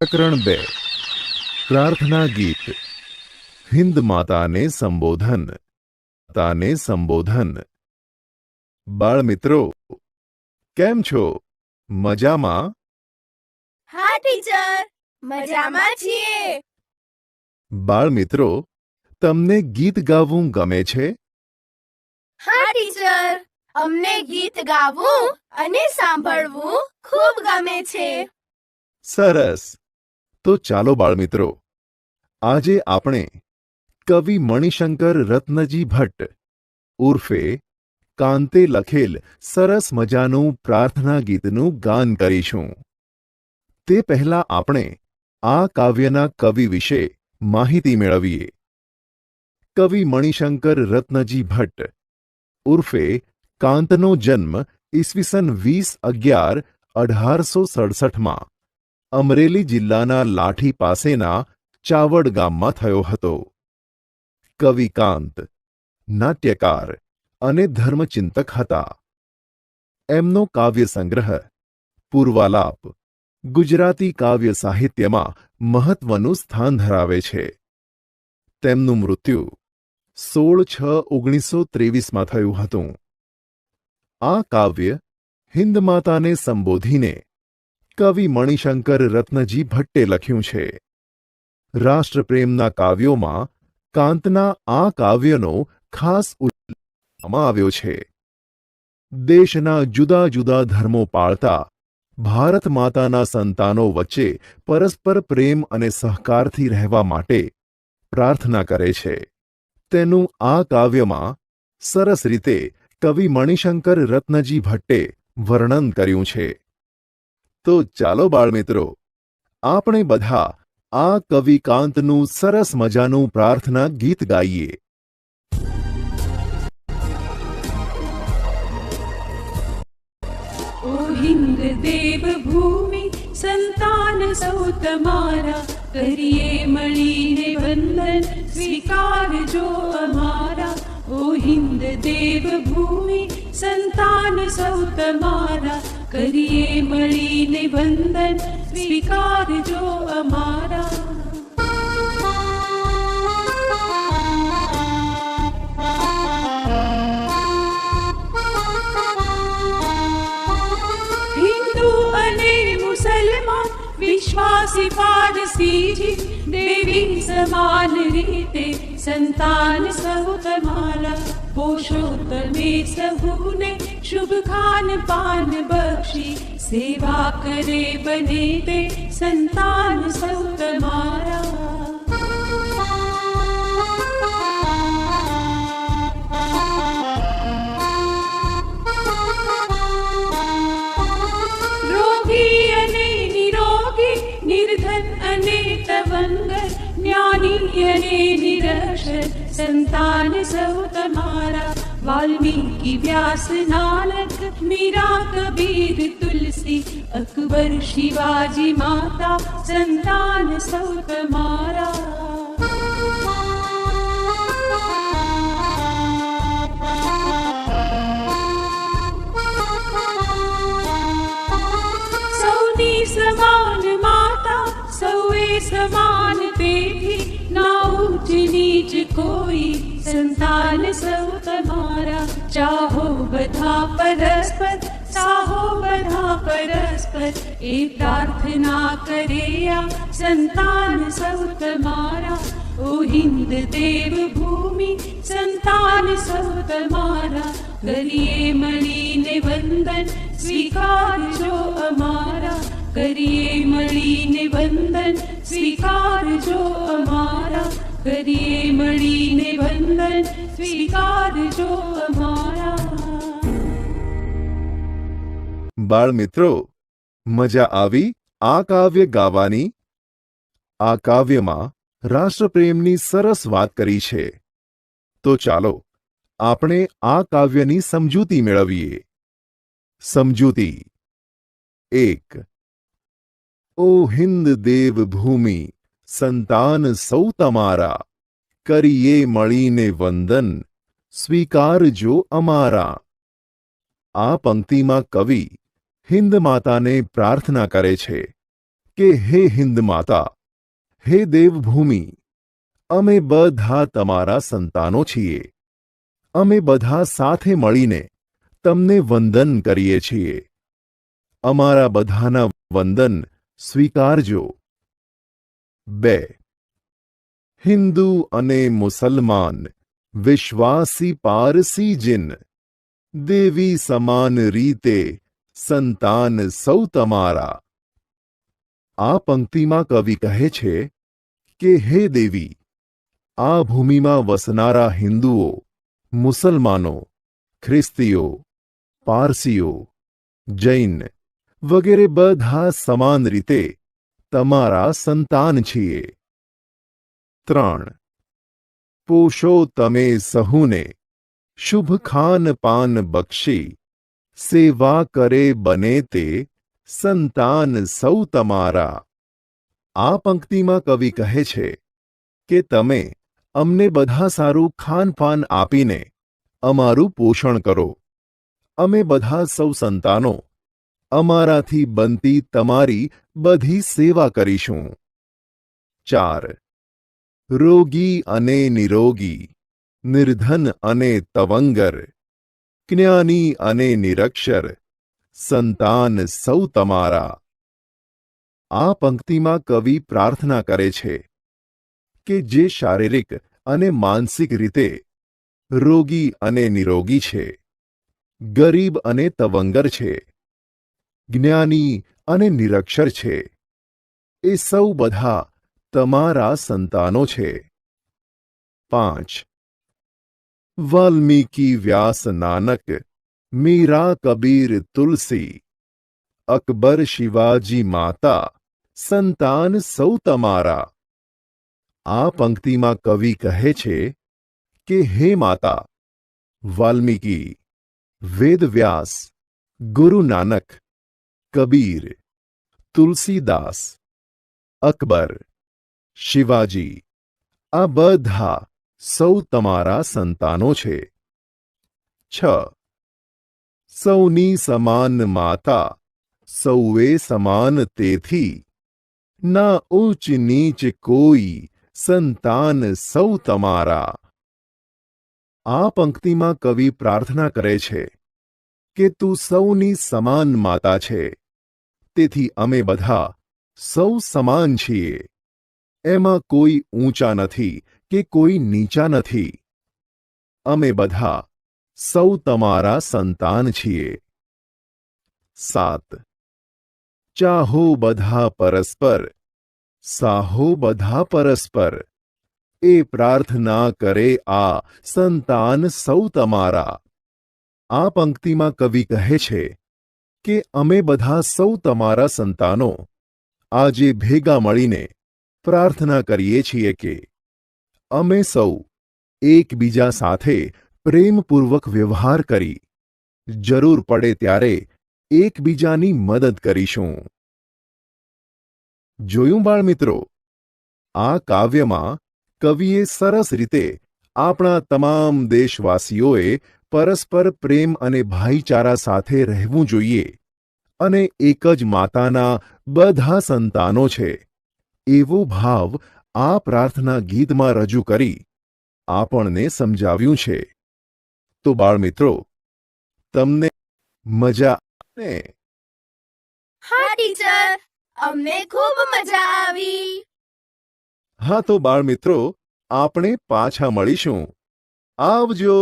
પ્રકરણ 2 પ્રાર્થના ગીત હિન્દ માતાને સંબોધન બાળ મિત્રો કેમ છો? મજામાં? હા ટીચર, મજામાં છીએ. બાળ મિત્રો તમને ગીત ગાવું ગમે છે? હા ટીચર, અમને ગીત ગાવું અને સાંભળવું ખૂબ ગમે છે. સરસ. તો ચાલો બાળ મિત્રો, આજે આપણે કવિ મણિશંકર રત્નજી ભટ્ટ ઉર્ફે કાંતે લખેલ સરસ મજાનું પ્રાર્થના ગીતનું ગાન કરીશું. તે પહેલા આપણે આ કાવ્યના કવિ વિશે માહિતી મેળવીએ. કવિ મણિશંકર રત્નજી ભટ્ટ ઉર્ફે કાંતનો જન્મ ઈસવીસન 20/11/1867 અમરેલી જિલ્લાના લાઠી પાસેના ચાવડ ગામમાં થયો હતો. કવિ કાંત નાટ્યકાર અને ધર્મચિંતક હતા. એમનો કાવ્ય સંગ્રહ પૂર્વાલાપ ગુજરાતી કાવ્ય સાહિત્યમાં મહત્વનું સ્થાન ધરાવે છે. તેમનું મૃત્યુ 16/6/1923 થયું હતું. આ કાવ્ય હિન્દ માતાને સંબોધીને કવિ મણિશંકર રત્નજી ભટ્ટે લખ્યું છે. રાષ્ટ્રપ્રેમના કાવ્યોમાં કાંતના આ કાવ્યનો ખાસ ઉલ્લેખ કરવામાં આવ્યો છે. દેશના જુદા જુદા ધર્મો પાળતા ભારત માતાના સંતાનો વચ્ચે પરસ્પર પ્રેમ અને સહકારથી રહેવા માટે પ્રાર્થના કરે છે. તેનું આ કાવ્યમાં સરસ રીતે કવિ મણિશંકર રત્નજી ભટ્ટે વર્ણન કર્યું છે. તો ચાલો બાળમિત્રો, આપણે બધા આ કવિ કાંતનું સરસ મજાનું પ્રાર્થના ગીત ગાઈએ. ओ हिंद देव भूमि संतान सौ तमारा, करिए मणिने वंदन स्वीकार जो अमारा. ओ हिंद देव भूमि संतान सौ तमारा, करिए मणिने वंदन स्वीकार जो अमारा. विश्वासी पारसी जी देवी समान रीते संतान सौ तमारा. पोषो तमे सबूने शुभ खान पान बख्शी, सेवा करे बने ते संतान सौ तमारा. ज्ञानी अने निरक्षर संतान सौ तमारा. वाल्मीकि व्यास नानक मीरा कबीर तुलसी, अकबर शिवाजी माता संतान सौ तमारा. सौनी समान माता सौए समान तेथी, ना ऊंच नीच कोई संतान सौ तमारा. चाहो बधा परस्पर साहो बधा परस्पर, ए प्रार्थना करे आ संतान सौ तमारा. ओ हिंद देव भूमि संतान सौ तमारा, करिए मणिने वंदन स्वीकार जो अमारा. करिए मणिने वंदन स्वीकार जो अमारा. करिए मणिने वंदन स्वीकार जो अमारा. બાળ મિત્રો, મજા આવી આ કાવ્ય ગાવાની? આ કાવ્યમાં રાષ્ટ્રપ્રેમની સરસ વાત કરી છે. તો ચાલો આપણે આ કાવ્યની સમજૂતી મેળવીએ. સમજૂતી 1. ओ हिंद देव भूमि संतान सौ तमारा, करिए मणिने वंदन स्वीकार जो अमारा. આ પંક્તિમાં કવિ હિન્દ માતાને પ્રાર્થના કરે છે કે હે હિન્દ માતા, હે દેવભૂમિ, અમે બધા તમારા સંતાનો છીએ. અમે બધા સાથે મળીને તમને વંદન કરીએ છીએ. અમારા બધાના વંદન સ્વીકારજો. 2. હિન્દુ અને મુસલમાન, વિશ્વાસી પારસી જીન, દેવી સમાન રીતે સંતાન સૌ તમારા. આ પંક્તિમાં કવિ કહે છે કે હે દેવી, આ ભૂમિમાં વસનારા હિન્દુઓ, મુસલમાનો, ખ્રિસ્તીઓ, પારસીઓ, જૈન વગેરે બધા સમાન રીતે તમારા સંતાન છીએ. 3. પોષો તમે સહુને, શુભ ખાન પાન બક્ષી, સેવા કરે બને તે સંતાન સૌ તમારા. આ પંક્તિમાં કવિ કહે છે કે તમે અમને બધા સારું ખાનપાન આપીને અમારું પોષણ કરો. અમે બધા સૌ સંતાનો અમારાથી બનતી તમારી બધી સેવા કરીશું. 4. રોગી અને નિરોગી, નિર્ધન અને તવંગર, જ્ઞાની અને નિરક્ષર, સંતાન સૌ તમારા. આ પંક્તિમાં કવિ પ્રાર્થના કરે છે કે જે શારીરિક અને માનસિક રીતે રોગી અને નિરોગી છે, ગરીબ અને તવંગર છે, જ્ઞાની અને નિરક્ષર છે, એ સૌ બધા તમારા સંતાનો છે. 5. વાલ્મીકી વ્યાસ નાનક, મીરા કબીર તુલસી, અકબર શિવાજી માતા, સંતાન સૌ તમારા. આ પંક્તિમાં કવિ કહે છે કે હે માતા, વાલ્મીકી, વેદવ્યાસ, ગુરુ નાનક, કબીર, તુલસીદાસ, અકબર, શિવાજી, આ બધા સૌ તમારા સંતાનો છે. 6. સૌની સમાન માતા, સૌએ સમાન તેથી, ના ઊંચ નીચ કોઈ, સંતાન સૌ તમારા. આ પંક્તિમાં કવિ પ્રાર્થના કરે છે કે તું સૌની સમાન માતા છે, તેથી અમે બધા સૌ સમાન છીએ. એમાં કોઈ ઊંચા નથી કે કોઈ નીચા નથી. અમે બધા સૌ તમારા સંતાન છીએ. 7. ચાહો બધા પરસ્પર, સાહો બધા પરસ્પર, એ પ્રાર્થના કરે આ સંતાન સૌ તમારા. આ પંક્તિમાં કવિ કહે છે કે અમે બધા સૌ તમારા સંતાનો આજે ભેગા મળીને પ્રાર્થના કરીએ છીએ કે અમે સૌ એકબીજા સાથે પ્રેમપૂર્વક વ્યવહાર કરી જરૂર પડે ત્યારે એકબીજાની મદદ કરીશું. જોયું બાળમિત્રો, આ કાવ્યમાં કવિએ સરસ રીતે આપણા તમામ દેશવાસીઓએ પરસ્પર પ્રેમ અને ભાઈચારા સાથે રહેવું જોઈએ અને એક જ માતાના બધા સંતાનો છે એવો ભાવ આ પ્રાર્થના ગીતમાં રજૂ કરી આપણને સમજાવ્યું છે. તો બાળમિત્રો, તમને મજા આવે? હા ટીચર, અમને ખૂબ મજા આવી. હા તો બાળમિત્રો, આપણે પાછા મળીશું. આવજો.